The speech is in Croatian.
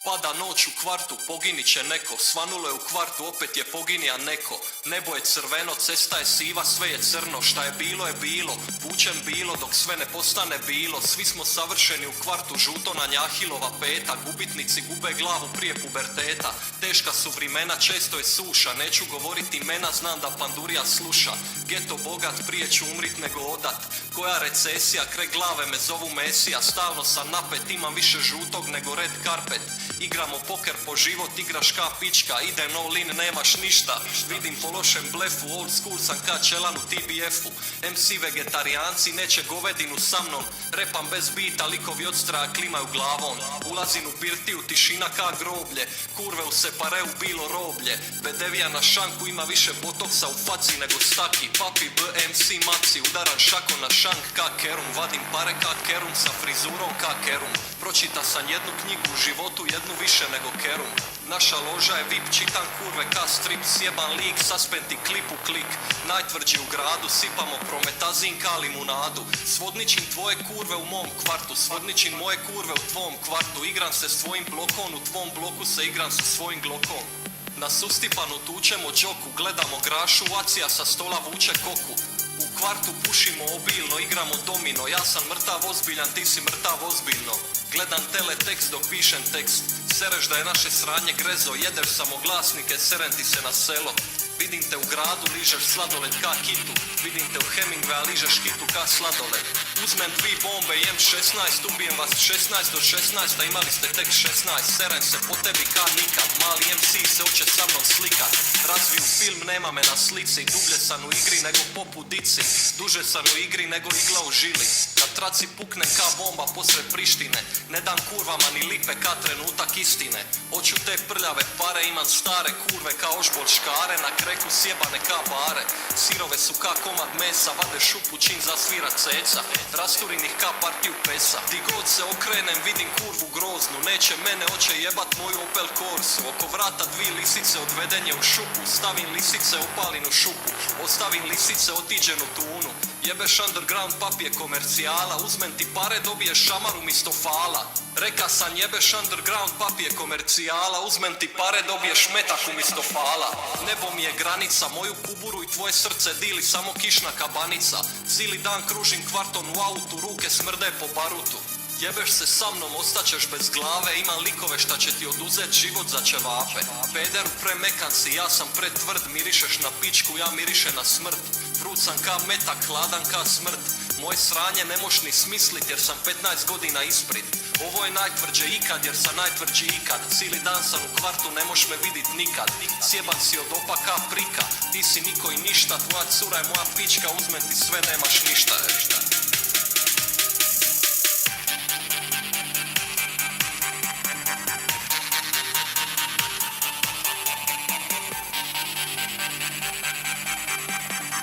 Pada noć u kvartu, poginit će neko, svanulo je u kvartu, opet je poginija neko. Nebo je crveno, cesta je siva, sve je crno, šta je bilo, vučem bilo dok sve ne postane bilo. Svi smo savršeni u kvartu, žuto na njahilova peta, gubitnici gube glavu prije puberteta. Teška su vrimena, često je suša, neću govoriti imena, znam da pandurija sluša. Geto bogat, prije ću umrit nego odat, koja recesija, kraj glave me zovu Mesija. Stalno sam napet, imam više žutog nego red carpet. Igramo poker po život, igraš ka pička, ide no lin, nemaš ništa. Vidim po lošem blefu, old school sam ka čelan u TBF-u. MC vegetarijanci neće govedinu sa mnom, repam bez bita, likovi od straha klimaju glavom. Ulazim u birtiju, tišina ka groblje, kurve u separeu bilo roblje. Bedevija na šanku ima više botoksa u faci nego staki. Papi BMC maci, udaran šako na šank ka kerum, vadim pare ka kerum, sa frizurom ka kerum. Pročita sam jednu knjigu u životu, jednu više nego kerum. Naša loža je VIP, čitam kurve ka strip, sjeban lik, suspenti klip u klik. Najtvrđi u gradu, sipamo prometazin ka limunadu. Svodničin tvoje kurve u mom kvartu, svodničin moje kurve u tvom kvartu. Igram se s tvojim blokom, u tvom bloku se igram sa svojim glokom. Na sustipanu tučemo džoku, gledamo grašu, acija sa stola vuče koku. U kvartu pušimo obilno, igramo domino, ja sam mrtav ozbiljan, ti si mrtav ozbiljno. Gledam teletekst dok pišem tekst, sereš da je naše sranje grezo, jedeš samo glasnike, serem ti se na selo. Vidim te u gradu, ližeš sladoled ka kitu, vidim te u Hemingwaya, ližeš kitu ka sladoled. Uzmem 2 bombe, jem 16, ubijem vas 16 do 16, a imali ste tek 16, serem se po tebi ka nikad, mali MC se hoće sa mnom slikat. Razviju film, nema me na slici, dublje sam u igri nego pop u dici, duže sam u igri nego igla u žili. Na traci puknem ka bomba posred Prištine, ne dam kurvama ni lipe ka trenutak istine. Hoću te prljave pare, imam stare kurve ka ožbol škare, na kreku sjebane ka bare. Sirove su ka komad mesa, vade šupu čim zasvira ceca, rasturinih ka partiju pesa. Di god se okrenem vidim kurvu groznu, neće mene, hoće jebat moju Opel Corsu. Oko vrata 2 lisice odveden je u šupu, stavim lisice, opalin u šupu, ostavim lisice, otiđen u tunu. Jebeš underground, pap je komercijala, uzmem ti pare, dobiješ šamar umjesto fala. Reka sam jebeš underground, pap je komercijala, uzmem ti pare, dobiješ metak umjesto fala. Nebo mi je granica, moju kuburu i tvoje srce dili samo kišna kabanica. Cijeli dan kružim kvarton u autu, ruke smrde po barutu. Jebeš se sa mnom, ostaćeš bez glave, imam likove šta će ti oduzet život za ćevape. Pederu premekan si, ja sam pretvrd, mirišeš na pičku, ja miriše na smrt. Vrut sam ka metak, hladan ka smrt, moje sranje ne moš ni smislit jer sam 15 godina ispred. Ovo je najtvrđe ikad jer sam najtvrđi ikad, cijeli dan sam u kvartu, ne moš me vidit nikad. Sjeban si od opaka prika, ti si niko i ništa, tvoja cura je moja pička, uzmem ti sve, nemaš ništa.